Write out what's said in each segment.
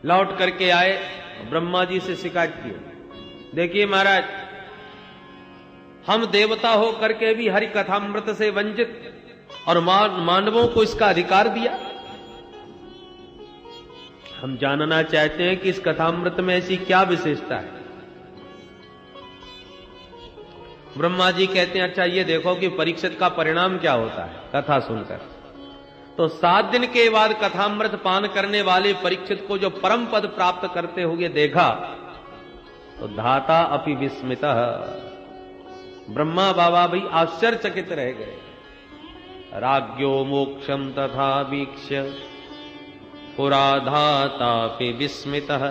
लौट करके आए, ब्रह्मा जी से शिकायत की, देखिए महाराज, हम देवता हो करके भी हरि कथामृत से वंचित और मानवों को इसका अधिकार दिया। हम जानना चाहते हैं कि इस कथामृत में ऐसी क्या विशेषता है। ब्रह्मा जी कहते हैं, अच्छा ये देखो कि परीक्षित का परिणाम क्या होता है कथा सुनकर। तो 7 दिन के बाद कथामृत पान करने वाले परीक्षित को जो परम पद प्राप्त करते हुए देखा तो धाता अपि विस्मितः, ब्रह्मा बाबा भी आश्चर्यचकित रह गए। राज्ञो मोक्षम तथा वीक्ष्य पुराधातापि विस्मितः,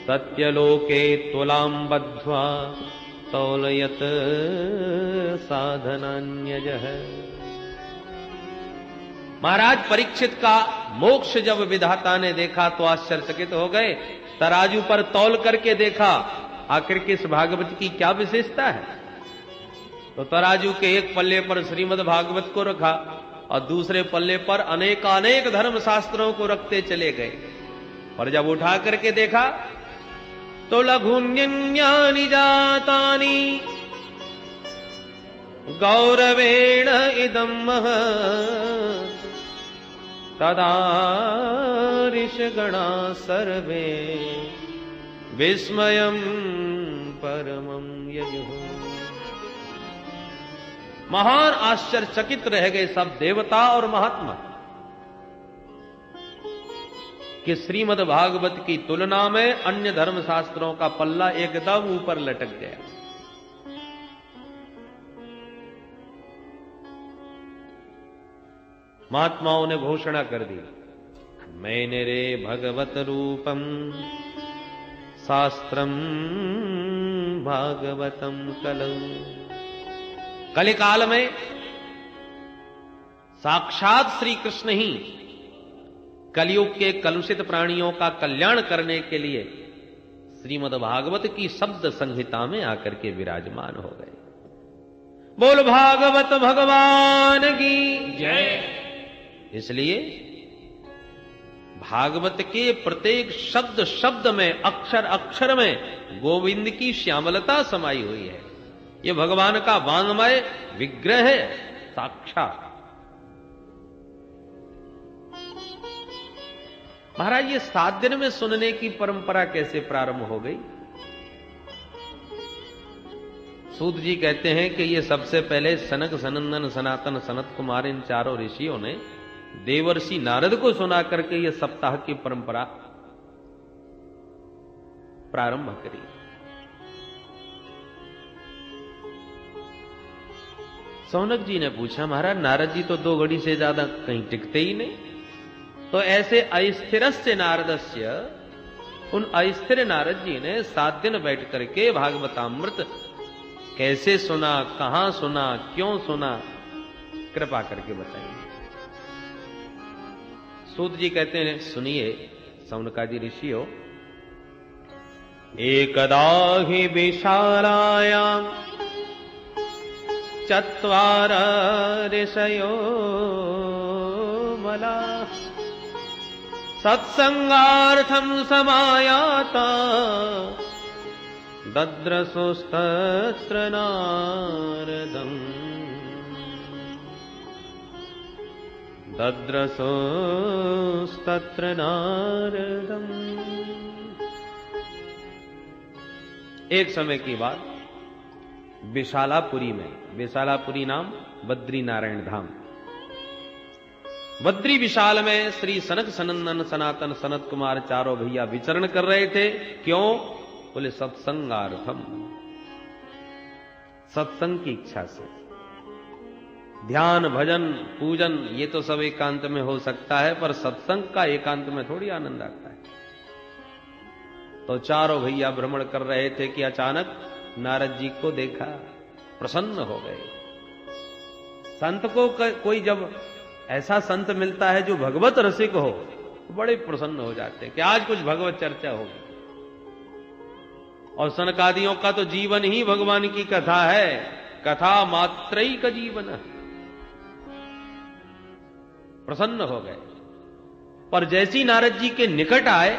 सत्यलोके तुलां बद्ध्वा तौलयत साधनान्यजः। महाराज परीक्षित का मोक्ष जब विधाता ने देखा तो आश्चर्यचकित हो गए। तराजू पर तौल करके देखा आखिर के इस भागवत की क्या विशेषता है। तो तराजू के एक पल्ले पर श्रीमद् भागवत को रखा और दूसरे पल्ले पर अनेकानेक धर्म शास्त्रों को रखते चले गए। और जब उठा करके देखा तो लघुन्यन्यानि जातानि गौरवेण इदं महत्, तदा ऋषगणा सर्वे विस्मयं परमं ययुः। महान आश्चर्यचकित रह गए सब देवता और महात्मा कि श्रीमद् भागवत की तुलना में अन्य धर्म शास्त्रों का पल्ला एकदम ऊपर लटक गया। महात्माओं ने घोषणा कर दी, मैंने रे भगवत रूपम शास्त्रम भागवतम कलौ। कलिकाल में साक्षात श्री कृष्ण ही कलयुग के कलुषित प्राणियों का कल्याण करने के लिए श्रीमद् भागवत की शब्द संहिता में आकर के विराजमान हो गए। बोल भागवत भगवान की जय। इसलिए भागवत के प्रत्येक शब्द शब्द में, अक्षर अक्षर में गोविंद की श्यामलता समाई हुई है। यह भगवान का वांग्मय विग्रह है साक्षात। महाराज ये 7 दिन में सुनने की परंपरा कैसे प्रारंभ हो गई? सूत जी कहते हैं कि ये सबसे पहले सनक सनंदन सनातन सनत कुमार इन चारों ऋषियों ने देवर्षि नारद को सुना करके ये सप्ताह की परंपरा प्रारंभ करी। सौनक जी ने पूछा, महाराज नारद जी तो 2 घड़ी से ज्यादा कहीं टिकते ही नहीं, तो ऐसे अस्थिरस्य नारदस्य, उन अस्थिर नारद जी ने 7 दिन बैठ करके भागवतामृत कैसे सुना, कहां सुना, क्यों सुना, कृपा करके बताइए। सूत जी कहते हैं, सुनिए सौनकादि ऋषियों, एकदा हि विशालायां चत्वार ऋषयो मला सत्संगार्थं समायाता दद्रसोस्तत्र नारदम् दद्रसोस्तत्र नारदम्। एक समय की बात विशालापुरी में, विशालापुरी नाम बद्री नारायण धाम, बद्री विशाल में श्री सनक सनंदन सनातन सनत कुमार चारों भैया विचरण कर रहे थे। क्यों? बोले सत्संगार्थम, सत्संग की इच्छा से। ध्यान भजन पूजन ये तो सब एकांत में हो सकता है, पर सत्संग का एकांत में थोड़ी आनंद आता है। तो चारों भैया भ्रमण कर रहे थे कि अचानक नारद जी को देखा, प्रसन्न हो गए। संत को कोई जब ऐसा संत मिलता है जो भगवत रसिक हो तो बड़े प्रसन्न हो जाते हैं कि आज कुछ भगवत चर्चा होगी। और सनकादियों का तो जीवन ही भगवान की कथा है, कथा मात्रई का जीवन। प्रसन्न हो गए। पर जैसी नारद जी के निकट आए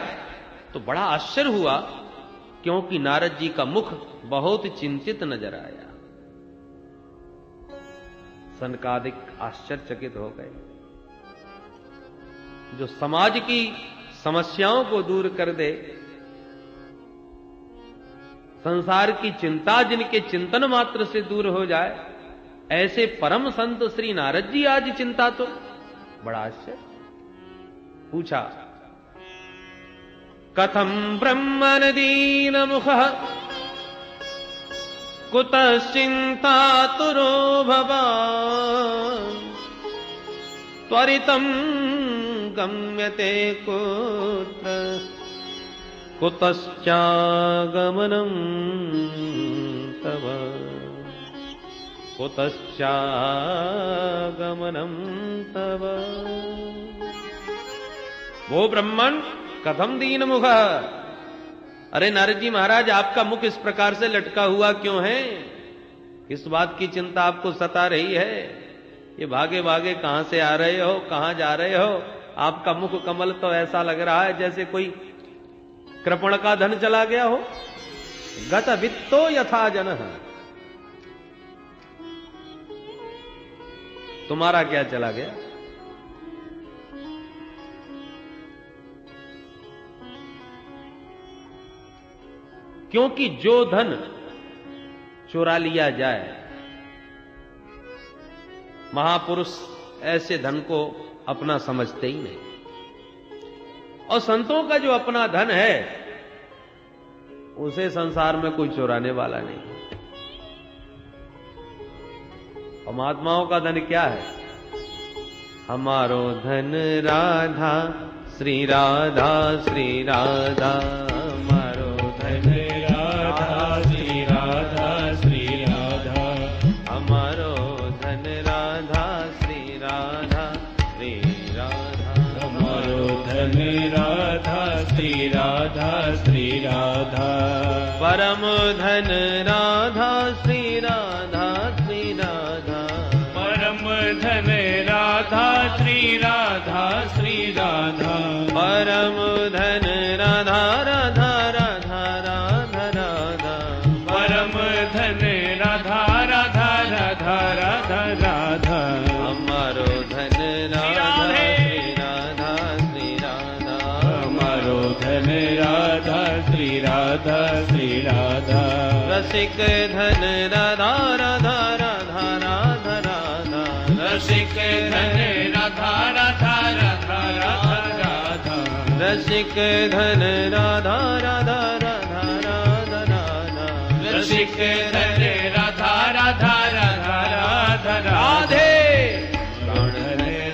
तो बड़ा आश्चर्य हुआ, क्योंकि नारद जी का मुख बहुत चिंतित नजर आया। सनकादिक आश्चर्यचकित हो गए। जो समाज की समस्याओं को दूर कर दे, संसार की चिंता जिनके चिंतन मात्र से दूर हो जाए, ऐसे परम संत श्री नारद जी आज चिंता तो बड़ा आश्चर्य। पूछा, कथम ब्रह्मन दीन मुख कुतश्चिंतातुरो भवान् त्वरितं गम्यते कुत्र कुतश्चागमनं तव कुतश्चागमनं तव। वो ब्रह्मण कथम दीन मुख, अरे नारद जी महाराज आपका मुख इस प्रकार से लटका हुआ क्यों है? किस बात की चिंता आपको सता रही है? ये भागे भागे कहां से आ रहे हो, कहां जा रहे हो? आपका मुख कमल तो ऐसा लग रहा है जैसे कोई कृपण का धन चला गया हो। गत वित्तो यथा जनः, तुम्हारा क्या चला गया? क्योंकि जो धन चुरा लिया जाए, महापुरुष ऐसे धन को अपना समझते ही नहीं। और संतों का जो अपना धन है, उसे संसार में कोई चुराने वाला नहीं। और महात्माओं का धन क्या है? हमारो धन राधा श्री राधा श्री राधा, हमारो धन राधा श्री राधा श्री राधा, हमारो धन राधा श्री राधा श्री राधा, हमारो धन राधा श्री राधा श्री राधा, परम धन राधा श्री राधा श्री राधा, परम धन राधा श्री राधा श्री राधा, परम धन राधा राधा राधा राधा राधा, परम धन राधा राधा राधा राधा राधा, हमारो धन राधा श्री राधा श्री राधा, हमारो धन राधा श्री राधा श्री राधा, रसिक धन राधा राधा राधा राधा राधा, रसिक धन राधा राधा राधा राधा राधा, रसिक धन राधा राधा राधा राधा राधा, रसिक धन राधा राधा राधा राधा राधे, प्राण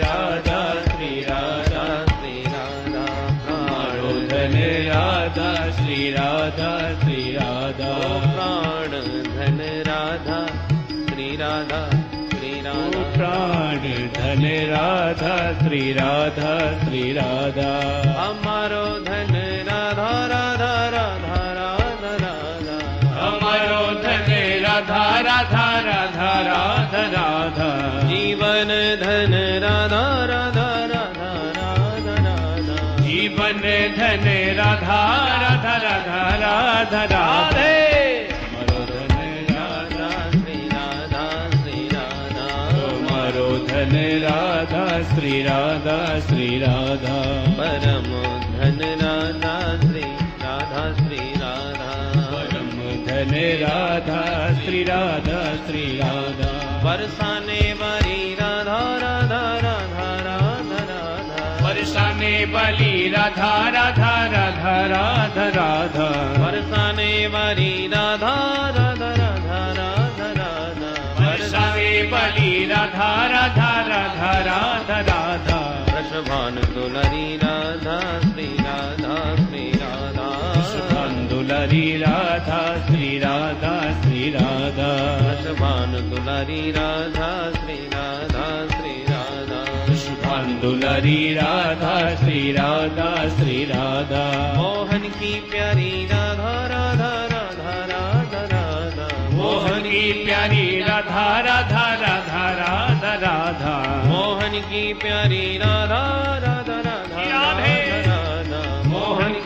राधा श्री राधा श्री राधा, प्राणो धन राधा श्री राधा श्री राधा, प्राण धन राधा श्री राधा श्री राधा, प्राण धन राधा श्री राधा श्री राधा, हमारो धन राधा राधा राधा राधा राधा, हमारो धन राधा राधा राधा राधा राधा, जीवन धन राधा राधा राधा राधा राधा, जीवन धन राधा राधा राधा राधा राधे, हमारो धन राधा श्री राधा श्री राधा, हमारो धन राधा श्री राधा श्री राधा, परम धन राधा श्री राधा श्री राधा, परम धन राधा श्री राधा श्री राधा, बरसाने वाली राधा राधा राधा राधा राधा, बरसाने वाली राधा राधा राधा राधा राधा, बरसाने वाली राधा राधा राधा राधा राधा, बरसाने वाली राधा राधा राधा राधा राधा, वृषभान दुलरी राधा श्री राधा श्री राधा, वृषभान दुलरी राधा श्री राधा श्री राधा, वृषभान दुलरी राधा श्री राधा श्री राधा, वृषभान दुलरी राधा श्री राधा श्री राधा, मोहन की प्यारी राधा राधा राधा राधा राधा, मोहन की प्यारी राधा राधा राधा राधा राधा, मोहन की प्यारी राधा राधा राधा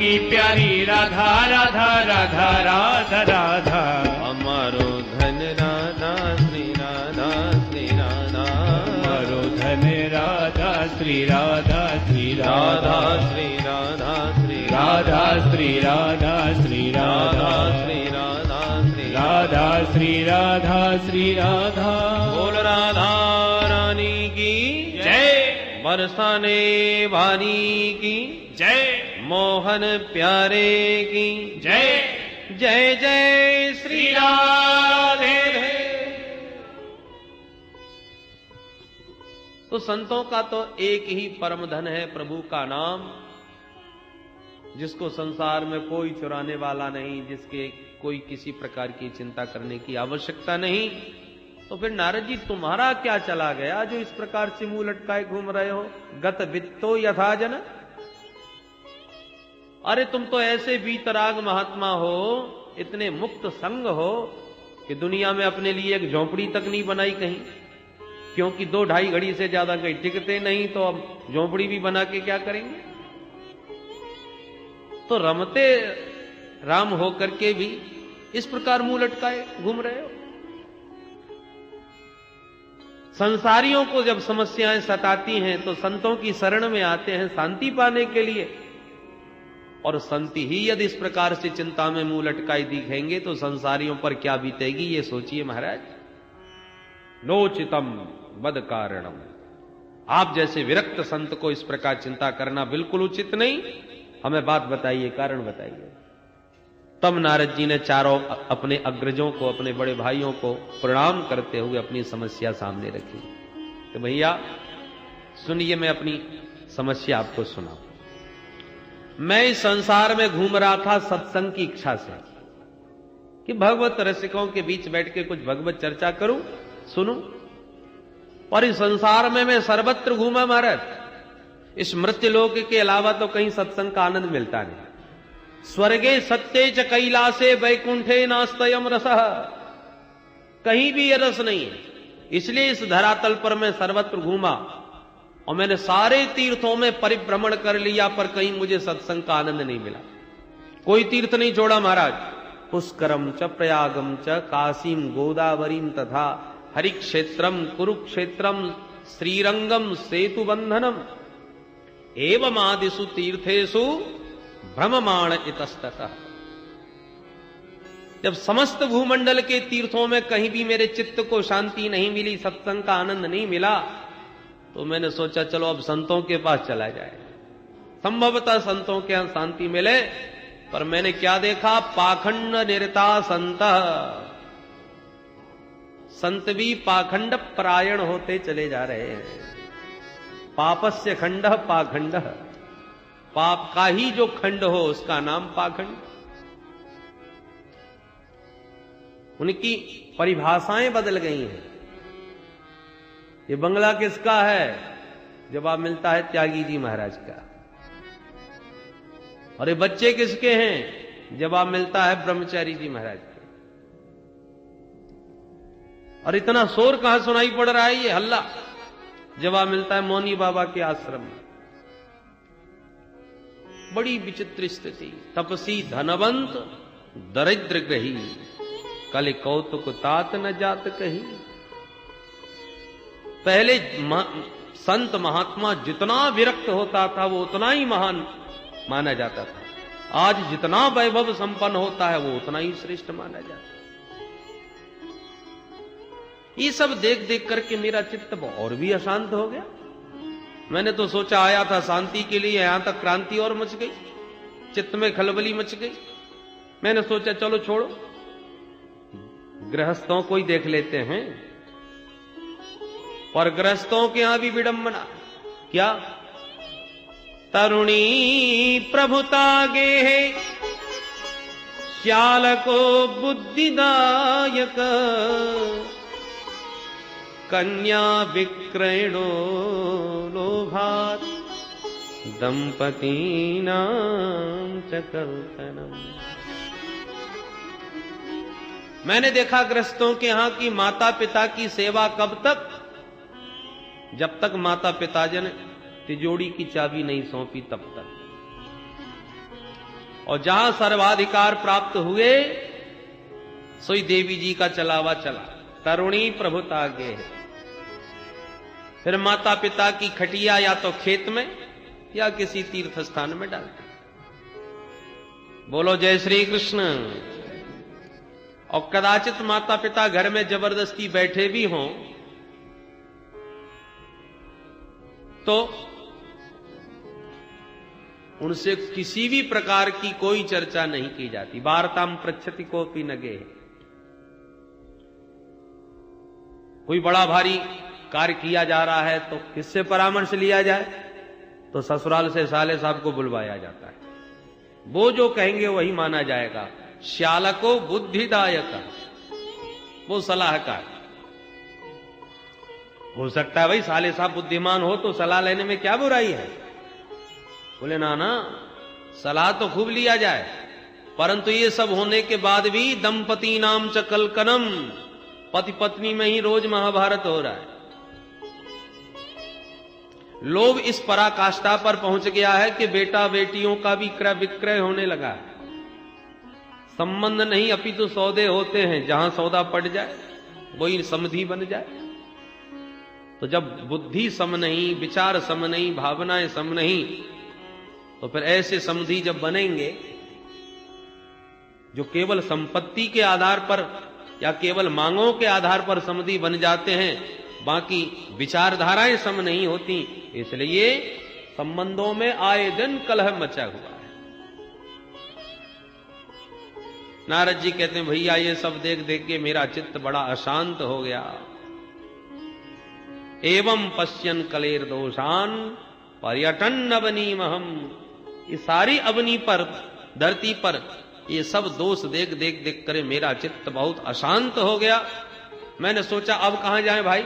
की प्यारी राधा राधा राधा राधा राधा। हमारो धन राधा श्री राधा श्री राधा, हमारो धन राधा श्री राधा श्री राधा राधा श्री राधा श्री राधा श्री राधा श्री राधा राधा श्री राधा श्री राधा श्री राधा श्री राधा। बोल राधा रानी की जय बरसाने वाली की जय मोहन प्यारे की जय जय जय श्री राधे। तो संतों का तो एक ही परम धन है प्रभु का नाम, जिसको संसार में कोई चुराने वाला नहीं, जिसके कोई किसी प्रकार की चिंता करने की आवश्यकता नहीं। तो फिर नारद जी तुम्हारा क्या चला गया जो इस प्रकार से मुंह लटकाए घूम रहे हो? गत वित्तो यथा जन, अरे तुम तो ऐसे वीतराग महात्मा हो, इतने मुक्त संग हो कि दुनिया में अपने लिए एक झोंपड़ी तक नहीं बनाई कहीं, क्योंकि 2-2.5 घड़ी से ज्यादा कहीं टिकते नहीं, तो अब झोंपड़ी भी बना के क्या करेंगे? तो रमते राम होकर के भी इस प्रकार मुंह लटकाए घूम रहे हो। संसारियों को जब समस्याएं सताती हैं तो संतों की शरण में आते हैं शांति पाने के लिए, और संत ही यदि इस प्रकार से चिंता में मुंह लटकाई दिखेंगे तो संसारियों पर क्या बीतेगी ये सोचिए महाराज। नोचितम बद कारणम, आप जैसे विरक्त संत को इस प्रकार चिंता करना बिल्कुल उचित नहीं। हमें बात बताइए, कारण बताइए। तब नारद जी ने चारों अपने अग्रजों को, अपने बड़े भाइयों को प्रणाम करते हुए अपनी समस्या सामने रखी कि भैया सुनिए, मैं अपनी समस्या आपको सुना। मैं इस संसार में घूम रहा था सत्संग की इच्छा से कि भगवत रसिकों के बीच बैठ के कुछ भगवत चर्चा करूं, सुनूं, और इस संसार में मैं सर्वत्र घूमा महाराज। इस मृत्यु लोक के अलावा तो कहीं सत्संग का आनंद मिलता नहीं। स्वर्गे सत्ये च कैलासे वैकुंठे नास्तयम रसः, कहीं भी ये रस नहीं है। इसलिए इस धरातल पर मैं सर्वत्र घूमा और मैंने सारे तीर्थों में परिभ्रमण कर लिया, पर कहीं मुझे सत्संग का आनंद नहीं मिला। कोई तीर्थ नहीं छोड़ा महाराज। पुष्करम च प्रयागम च काशीम गोदावरीम तथा हरिक्षेत्रम कुरुक्षेत्रम श्रीरंगम सेतु बंधनम एवं आदिषु तीर्थेषु भ्रममाण इतस्ततः। जब समस्त भूमंडल के तीर्थों में कहीं भी मेरे चित्त को शांति नहीं मिली, सत्संग का आनंद नहीं मिला, तो मैंने सोचा चलो अब संतों के पास चला जाए, संभवतः संतों के यहां शांति मिले। पर मैंने क्या देखा? पाखंड निरता संत, संत भी पाखंड परायण होते चले जा रहे हैं। पापस्य खंड पाखंड, पाप का ही जो खंड हो उसका नाम पाखंड। उनकी परिभाषाएं बदल गई हैं। ये बंगला किसका है? जवाब मिलता है त्यागी जी महाराज का। और ये बच्चे किसके हैं? जवाब मिलता है ब्रह्मचारी जी महाराज के। और इतना शोर कहां सुनाई पड़ रहा है, ये हल्ला? जवाब मिलता है मौनी बाबा के आश्रम में। बड़ी विचित्र स्थिति। तपसी धनवंत दरिद्र ग्रही, कल कौतुक तात न जात कही। पहले संत महात्मा जितना विरक्त होता था वो उतना ही महान माना जाता था। आज जितना वैभव संपन्न होता है वो उतना ही श्रेष्ठ माना जाता है। ये सब देख देख करके मेरा चित्त और भी अशांत हो गया। मैंने तो सोचा आया था शांति के लिए, यहां तक क्रांति और मच गई, चित्त में खलबली मच गई। मैंने सोचा चलो छोड़ो, गृहस्थों को ही देख लेते हैं। और गृहस्थों के यहां भी विडंबना क्या? तरुणी प्रभुता गे है श्याल को बुद्धिदायक, कन्या विक्रयणो लोभात दंपती नाम च कल्पनम। मैंने देखा गृहस्थों के यहां की माता पिता की सेवा कब तक? जब तक माता पिताजी ने तिजोरी की चाबी नहीं सौंपी तब तक। और जहां सर्वाधिकार प्राप्त हुए सोई देवी जी का चलावा चला। तरुणी प्रभुता गे है। फिर माता पिता की खटिया या तो खेत में या किसी तीर्थ स्थान में डालते। बोलो जय श्री कृष्ण। और कदाचित माता पिता घर में जबरदस्ती बैठे भी हों तो उनसे किसी भी प्रकार की कोई चर्चा नहीं की जाती। वार्ताम पृच्छति कोपि न गेह। कोई बड़ा भारी कार्य किया जा रहा है तो किससे परामर्श लिया जाए? तो ससुराल से साले साहब को बुलवाया जाता है। वो जो कहेंगे वही माना जाएगा। श्यालको बुद्धिदायक, वो सलाहकार। हो सकता है भाई साले साहब बुद्धिमान हो तो सलाह लेने में क्या बुराई है। बोले ना, सलाह तो खूब लिया जाए, परंतु ये सब होने के बाद भी दंपति नाम च कलकनम, पति पत्नी में ही रोज महाभारत हो रहा है। लोभ इस पराकाष्ठा पर पहुंच गया है कि बेटा बेटियों का भी क्रय विक्रय होने लगा है। संबंध नहीं अपितु सौदे होते हैं। जहां सौदा पड़ जाए वही समधि बन जाए। तो जब बुद्धि सम नहीं, विचार सम नहीं, भावनाएं सम नहीं, तो फिर ऐसे समधि जब बनेंगे जो केवल संपत्ति के आधार पर या केवल मांगों के आधार पर समधि बन जाते हैं, बाकी विचारधाराएं सम नहीं होती। इसलिए संबंधों में आए दिन कलह मचा हुआ है। नारद जी कहते हैं भैया ये सब देख देख के मेरा चित्त बड़ा अशांत हो गया। एवं पश्यन कलेर दोषान पर्यटन अवनी महम। ये सारी अवनी पर, धरती पर ये सब दोष देख देख देख कर मेरा चित्त बहुत अशांत हो गया। मैंने सोचा अब कहां जाएं भाई।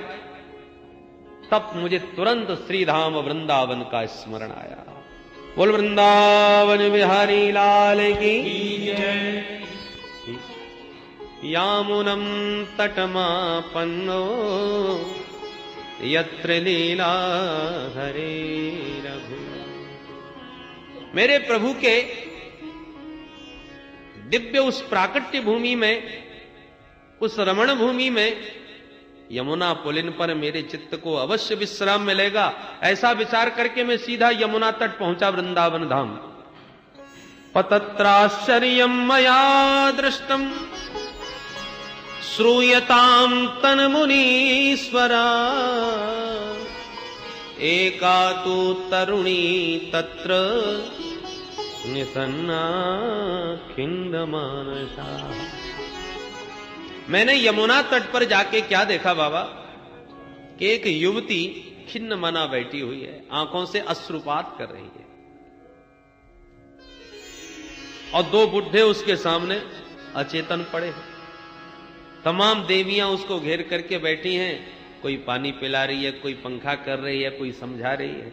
तब मुझे तुरंत श्रीधाम वृंदावन का स्मरण आया। बोल वृंदावन बिहारी लाल की जय। यामुनम तटमापन्नो यत्र लीला हरे रघु। मेरे प्रभु के दिव्य उस प्राकट्य भूमि में, उस रमण भूमि में, यमुना पुलिन पर मेरे चित्त को अवश्य विश्राम मिलेगा। ऐसा विचार करके मैं सीधा यमुना तट पहुंचा, वृंदावन धाम। पतत्राश्चर्यं मया दृष्टम श्रूयतां तन मुनीश्वरा। एका तु तरुणी तत्र निसन्ना खिंडमानसा। मैंने यमुना तट पर जाके क्या देखा बाबा कि एक युवती खिन्न मना बैठी हुई है, आंखों से अश्रुपात कर रही है, और दो बुढ़े उसके सामने अचेतन पड़े हैं। तमाम देवियां उसको घेर करके बैठी हैं। कोई पानी पिला रही है, कोई पंखा कर रही है, कोई समझा रही है।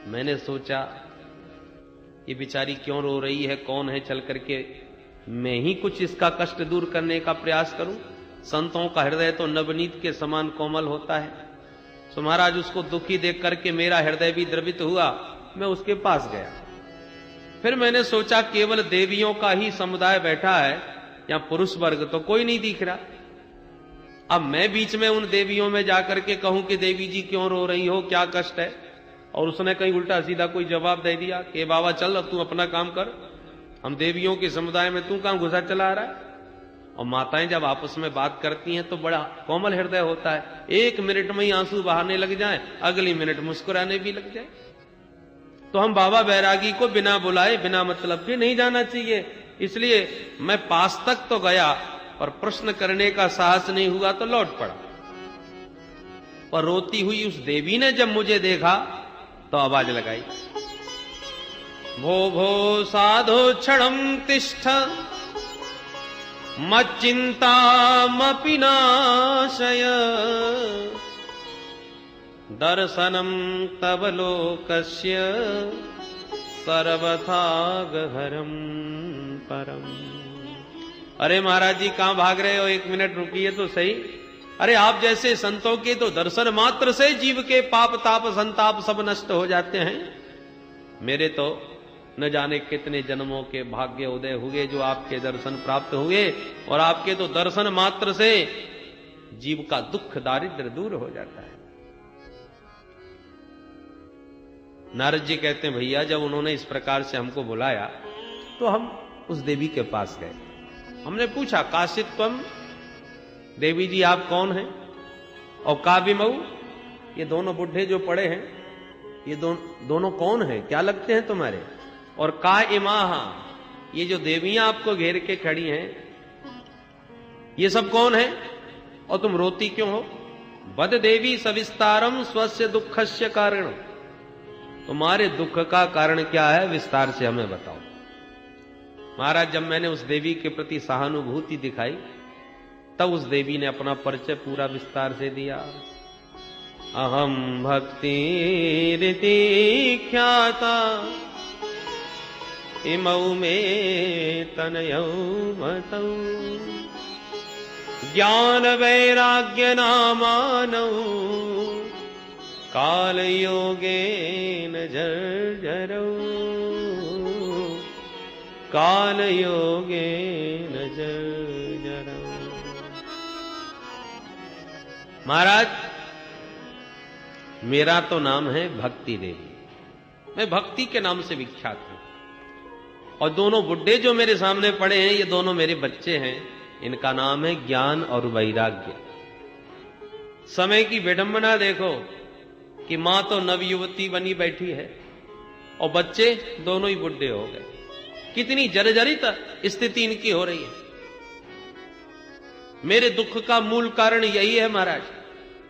मैंने सोचा ये बेचारी क्यों रो रही है, कौन है, चल करके मैं ही कुछ इसका कष्ट दूर करने का प्रयास करूं। संतों का हृदय तो नवनीत के समान कोमल होता है। सो महाराज उसको दुखी देख करके मेरा हृदय भी द्रवित हुआ। मैं उसके पास गया। फिर मैंने सोचा केवल देवियों का ही समुदाय बैठा है, या पुरुष वर्ग तो कोई नहीं दिख रहा। अब मैं बीच में उन देवियों में जाकर के कहूं कि देवी जी क्यों रो रही हो, क्या कष्ट है, और उसने कहीं उल्टा सीधा कोई जवाब दे दिया कि बाबा चल अब तू अपना काम कर, हम देवियों के समुदाय में तू कहां घुसा चला रहा है। और माताएं जब आपस में बात करती हैं तो बड़ा कोमल हृदय होता है। एक मिनट में ही आंसू बहाने लग जाए, अगली मिनट मुस्कुराने भी लग जाए। तो हम बाबा बैरागी को बिना बुलाए, बिना मतलब के नहीं जाना चाहिए। इसलिए मैं पास तक तो गया, पर प्रश्न करने का साहस नहीं हुआ तो लौट पड़ा। पर रोती हुई उस देवी ने जब मुझे देखा तो आवाज लगाई, भो भो साधो क्षणं तिष्ठ मच्चिंतामपि नाशय दर्शनं तव लोकस्य सर्वथा गहरं परम। अरे महाराज जी कहां भाग रहे हो, एक मिनट रुकिए तो सही। अरे आप जैसे संतों के तो दर्शन मात्र से जीव के पाप ताप संताप सब नष्ट हो जाते हैं। मेरे तो न जाने कितने जन्मों के भाग्य उदय हुए जो आपके दर्शन प्राप्त हुए, और आपके तो दर्शन मात्र से जीव का दुख दारिद्र्य दूर हो जाता है। नारद जी कहते हैं भैया जब उन्होंने इस प्रकार से हमको बुलाया तो हम उस देवी के पास गए। हमने पूछा काशित्वम, देवी जी आप कौन हैं? और काव्यमऊ, ये दोनों बुढ़े जो पड़े हैं ये दोनों कौन हैं, क्या लगते हैं तुम्हारे? और का इमाहा, ये जो देवियां आपको घेर के खड़ी हैं ये सब कौन है और तुम रोती क्यों हो? बद देवी सविस्तारम स्वस्य दुखस्य कारण, तुम्हारे दुख का कारण क्या है विस्तार से हमें बताओ। महाराज जब मैंने उस देवी के प्रति सहानुभूति दिखाई तब उस देवी ने अपना परिचय पूरा विस्तार से दिया। अहम भक्ति रीति ख्याता इमौ में तनयौ मतौ, ज्ञान वैराग्य नामानौ, काल योगेन जर्जरौ, काल योगेन जर्जरौ। महाराज मेरा तो नाम है भक्ति देवी, मैं भक्ति के नाम से विख्यात हूं, और दोनों बुड्ढे जो मेरे सामने पड़े हैं ये दोनों मेरे बच्चे हैं, इनका नाम है ज्ञान और वैराग्य। समय की विडंबना देखो कि मां तो नवयुवती बनी बैठी है और बच्चे दोनों ही बुड्ढे हो गए। कितनी जर्जरित स्थिति इनकी हो रही है। मेरे दुख का मूल कारण यही है महाराज।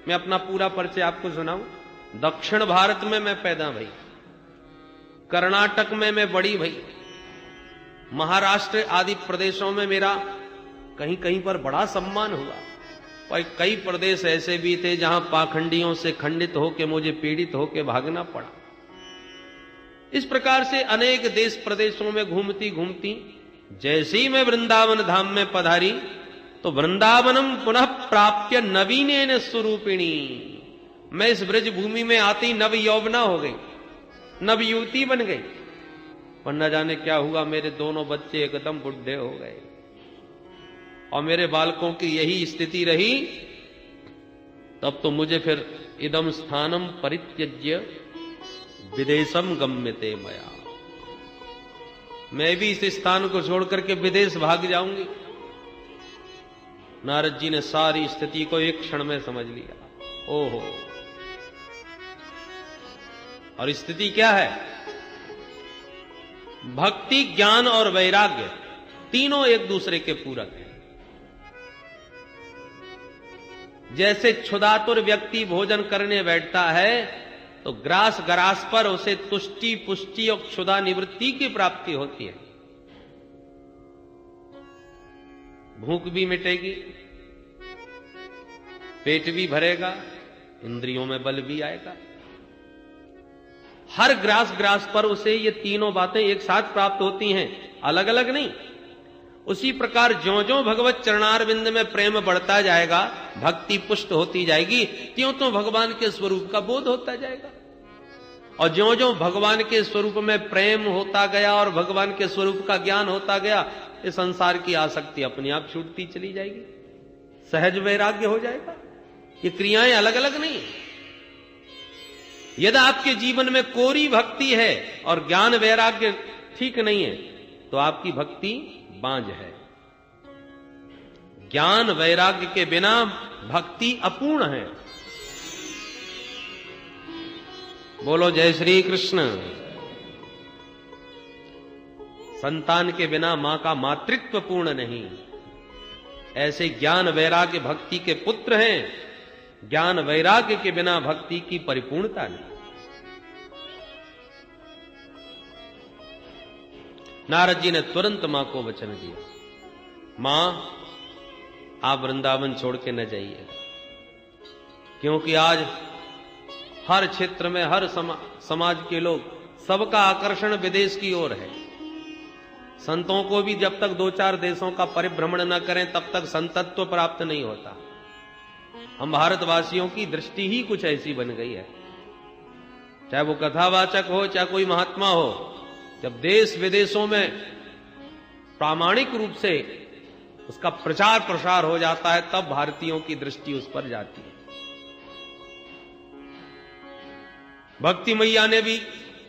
मैं अपना पूरा परिचय आपको सुनाऊं। दक्षिण भारत में मैं पैदा भई, कर्नाटक में मैं बड़ी भई, महाराष्ट्र आदि प्रदेशों में मेरा कहीं कहीं पर बड़ा सम्मान हुआ, और कई प्रदेश ऐसे भी थे जहां पाखंडियों से खंडित होकर मुझे पीड़ित होकर भागना पड़ा। इस प्रकार से अनेक देश प्रदेशों में घूमती घूमती जैसे ही मैं वृंदावन धाम में पधारी तो वृंदावनम पुनः प्राप्य नवीनेन स्वरूपिणी, मैं इस ब्रज भूमि में आती नव यौवना हो गई, नव युवती बन गई। पर न जाने क्या हुआ, मेरे दोनों बच्चे एकदम बुढ़े हो गए और मेरे बालकों की यही स्थिति रही। तब तो मुझे फिर इदम स्थानम परित्यज्य विदेशम गम्यते मया, मैं भी इस स्थान को छोड़ करके विदेश भाग जाऊंगी। नारद जी ने सारी स्थिति को एक क्षण में समझ लिया। ओहो, और स्थिति क्या है? भक्ति, ज्ञान और वैराग्य तीनों एक दूसरे के पूरक हैं। जैसे क्षुधातुर व्यक्ति भोजन करने बैठता है तो ग्रास ग्रास पर उसे तुष्टि पुष्टि और क्षुधा निवृत्ति की प्राप्ति होती है। भूख भी मिटेगी, पेट भी भरेगा, इंद्रियों में बल भी आएगा। हर ग्रास ग्रास पर उसे ये तीनों बातें एक साथ प्राप्त होती हैं, अलग अलग नहीं। उसी प्रकार ज्यों ज्यों भगवत चरणारविंद में प्रेम बढ़ता जाएगा, भक्ति पुष्ट होती जाएगी, त्यों त्यों भगवान के स्वरूप का बोध होता जाएगा। और ज्यों ज्यों भगवान के स्वरूप में प्रेम होता गया और भगवान के स्वरूप का ज्ञान होता गया, इस संसार की आसक्ति अपने आप छूटती चली जाएगी, सहज वैराग्य हो जाएगा। ये क्रियाएं अलग अलग नहीं। यदि आपके जीवन में कोरी भक्ति है और ज्ञान वैराग्य ठीक नहीं है तो आपकी भक्ति बांझ है। ज्ञान वैराग्य के बिना भक्ति अपूर्ण है। बोलो जय श्री कृष्ण। संतान के बिना मां का मातृत्व पूर्ण नहीं। ऐसे ज्ञान वैराग्य भक्ति के पुत्र हैं। ज्ञान वैराग्य के बिना भक्ति की परिपूर्णता नहीं। नारद जी ने तुरंत मां को वचन दिया, मां आप वृंदावन छोड़ के न जाइए, क्योंकि आज हर क्षेत्र में हर समाज के लोग, सबका आकर्षण विदेश की ओर है। संतों को भी जब तक 2-4 देशों का परिभ्रमण न करें तब तक संतत्व प्राप्त नहीं होता। हम भारतवासियों की दृष्टि ही कुछ ऐसी बन गई है, चाहे वो कथावाचक हो चाहे कोई महात्मा हो, जब देश विदेशों में प्रामाणिक रूप से उसका प्रचार प्रसार हो जाता है, तब भारतीयों की दृष्टि उस पर जाती है। भक्ति मैया ने भी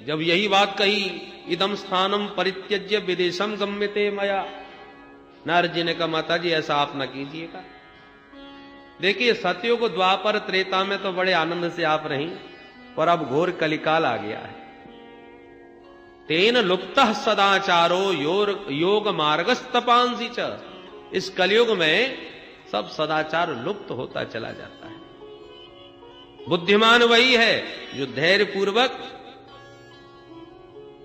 जब यही बात कही, इदम स्थानम परित्यज्य विदेशम गम्यते मया, नारद जी ने कहा माता जी ऐसा आप न कीजिएगा। देखिए सतयुग द्वापर त्रेता में तो बड़े आनंद से आप रही, पर अब घोर कलिकाल आ गया है। तेन लुप्तः सदाचारो योग मार्गस्तपांसी च, इस कलयुग में सब सदाचार लुप्त होता चला जाता है। बुद्धिमान वही है जो धैर्य पूर्वक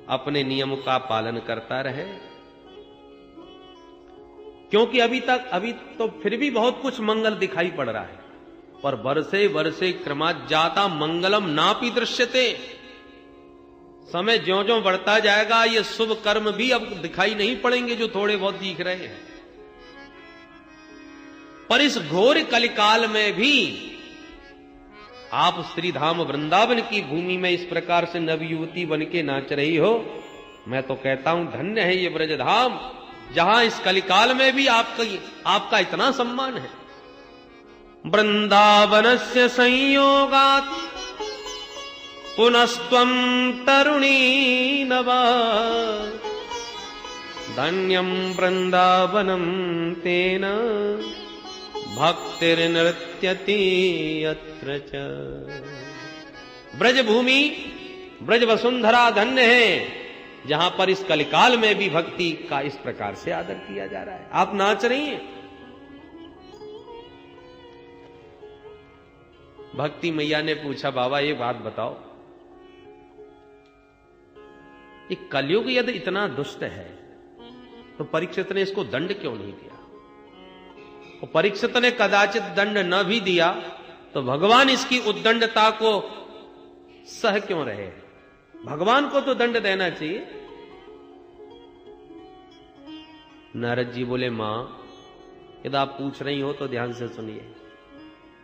अपने नियम का पालन करता रहे, क्योंकि अभी तो फिर भी बहुत कुछ मंगल दिखाई पड़ रहा है, पर वर्षे वर्षे क्रमात् जाता मंगलम नापि दृश्यते। समय ज्यों ज्यों बढ़ता जाएगा ये शुभ कर्म भी अब दिखाई नहीं पड़ेंगे जो थोड़े बहुत दिख रहे हैं। पर इस घोर कलिकाल में भी आप श्रीधाम वृंदावन की भूमि में इस प्रकार से नवयुवती बन के नाच रही हो, मैं तो कहता हूं धन्य है ये ब्रजधाम, जहां इस कलिकाल में भी आपका इतना सम्मान है। वृंदावनस्य संयोगात् पुनस्त्वं तरुणी नवा, धन्यं वृंदावनं तेन भक्तिर्नृत्यति यत्र च। ब्रजभूमि ब्रज वसुंधरा धन्य है, जहां पर इस कलिकाल में भी भक्ति का इस प्रकार से आदर किया जा रहा है। आप नाच रही हैं। भक्ति मैया ने पूछा बाबा ये बात बताओ, ये कलयुग यदि इतना दुष्ट है तो परीक्षित ने इसको दंड क्यों नहीं दिया? और परीक्षित ने कदाचित दंड न भी दिया तो भगवान इसकी उद्दंडता को सह क्यों रहे? भगवान को तो दंड देना चाहिए। नारद जी बोले मां यदि आप पूछ रही हो तो ध्यान से सुनिए।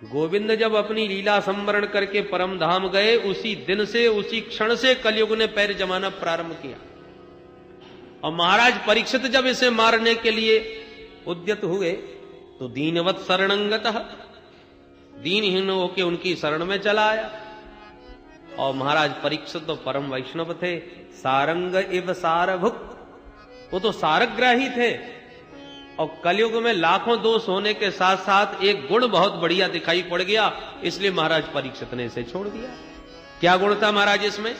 गोविंद जब अपनी लीला संवरण करके परम धाम गए, उसी दिन से उसी क्षण से कलयुग ने पैर जमाना प्रारंभ किया। और महाराज परीक्षित जब इसे मारने के लिए उद्यत हुए तो दीनवत शरणंगतः, दीनहीन होके उनकी शरण में चला आया। और महाराज परीक्षित तो परम वैष्णव थे, सारंग इव सारभुक, वो तो सारग्राही थे। और कलयुग में लाखों दोष होने के साथ साथ एक गुण बहुत बढ़िया दिखाई पड़ गया, इसलिए महाराज परीक्षित ने इसे छोड़ दिया। क्या गुण था महाराज इसमें?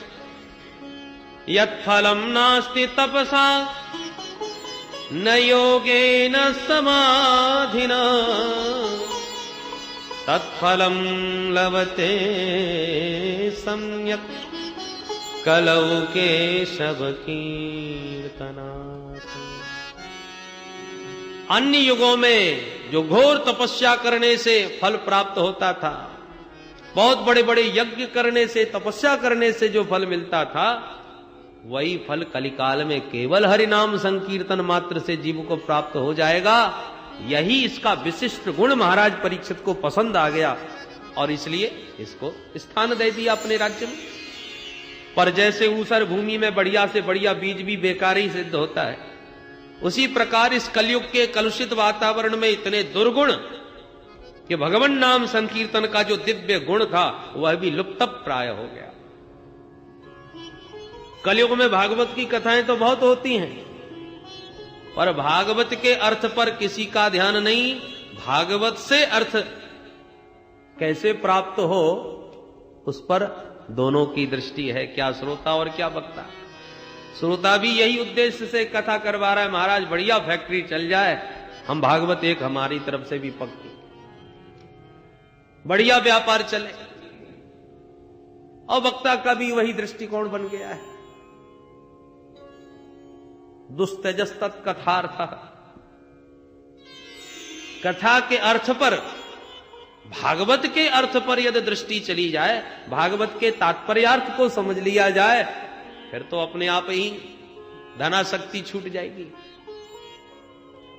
यत् फलम नास्ति तपसा न योगेन समाधिना, तत्फलम लभते सम्यक् कलौ केशव कीर्तनात्। अन्य युगों में जो घोर तपस्या करने से फल प्राप्त होता था, बहुत बड़े बड़े यज्ञ करने से, तपस्या करने से जो फल मिलता था, वही फल कलिकाल में केवल हरि नाम संकीर्तन मात्र से जीव को प्राप्त हो जाएगा। यही इसका विशिष्ट गुण महाराज परीक्षित को पसंद आ गया और इसलिए इसको स्थान दे दिया अपने राज्य में। पर जैसे ऊसर भूमि में बढ़िया से बढ़िया बीज भी बेकार ही सिद्ध होता है, उसी प्रकार इस कलयुग के कलुषित वातावरण में इतने दुर्गुण कि भगवान नाम संकीर्तन का जो दिव्य गुण था वह भी लुप्त प्राय हो गया। कलयुग में भागवत की कथाएं तो बहुत होती हैं, पर भागवत के अर्थ पर किसी का ध्यान नहीं। भागवत से अर्थ कैसे प्राप्त हो उस पर दोनों की दृष्टि है, क्या श्रोता और क्या वक्ता। श्रोता भी यही उद्देश्य से कथा करवा रहा है, महाराज बढ़िया फैक्ट्री चल जाए, हम भागवत एक हमारी तरफ से भी पक्की, बढ़िया व्यापार चले। और वक्ता का भी वही दृष्टिकोण बन गया है, दुस्तजस्तत् कथार्थ। कथा के अर्थ पर, भागवत के अर्थ पर यदि दृष्टि चली जाए, भागवत के तात्पर्यार्थ को समझ लिया जाए, फिर तो अपने आप ही धनाशक्ति छूट जाएगी।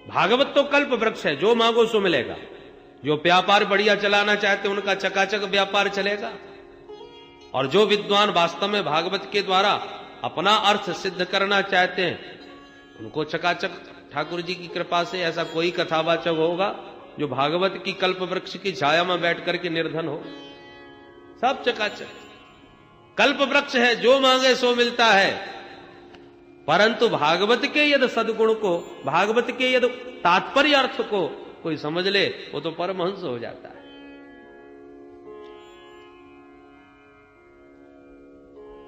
भागवत तो कल्प वृक्ष है, जो मांगो सो मिलेगा। जो व्यापार बढ़िया चलाना चाहते उनका चकाचक व्यापार चलेगा। और जो विद्वान वास्तव में भागवत के द्वारा अपना अर्थ सिद्ध करना चाहते हैं, उनको चकाचक ठाकुर जी की कृपा से ऐसा कोई कथावाचक होगा जो भागवत की कल्प वृक्ष की छाया में बैठ करके निर्धन हो। सब चकाचक कल्प वृक्ष है, जो मांगे सो मिलता है। परंतु भागवत के यदि सद्गुण को, भागवत के यदि तात्पर्य अर्थ को कोई समझ ले, वो तो परमहंस हो जाता है।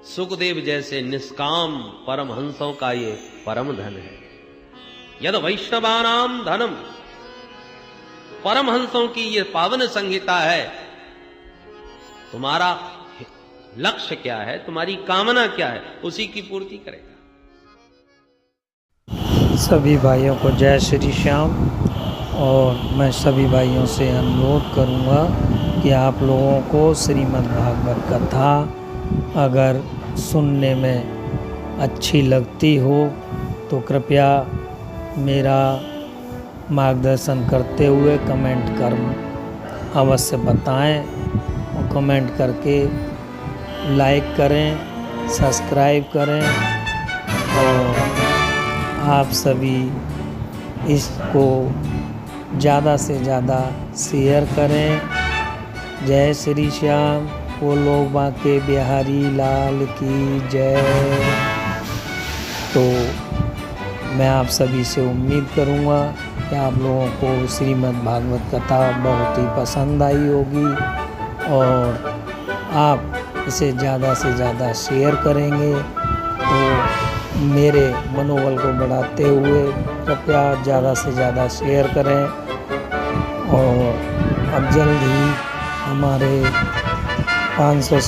सुखदेव जैसे निष्काम परमहंसों का ये परम धन है। यद वैष्णवानाम धनम, परमहंसों की ये पावन संहिता है। तुम्हारा लक्ष्य क्या है, तुम्हारी कामना क्या है, उसी की पूर्ति करेगा। सभी भाइयों को जय श्री श्याम। और मैं सभी भाइयों से अनुरोध करूंगा कि आप लोगों को श्रीमद् भागवत कथा अगर सुनने में अच्छी लगती हो तो कृपया मेरा मार्गदर्शन करते हुए कमेंट कर अवश्य बताएं, और कमेंट करके लाइक करें, सब्सक्राइब करें, और आप सभी इसको ज़्यादा से ज़्यादा शेयर करें। जय श्री श्याम। बोलो बांके बिहारी लाल की जय। तो मैं आप सभी से उम्मीद करूंगा कि आप लोगों को श्रीमद् भागवत कथा बहुत ही पसंद आई होगी, और आप इसे ज़्यादा से ज़्यादा शेयर करेंगे तो मेरे मनोबल को बढ़ाते हुए कृपया ज़्यादा से ज़्यादा शेयर करें। और अब जल्द ही हमारे 500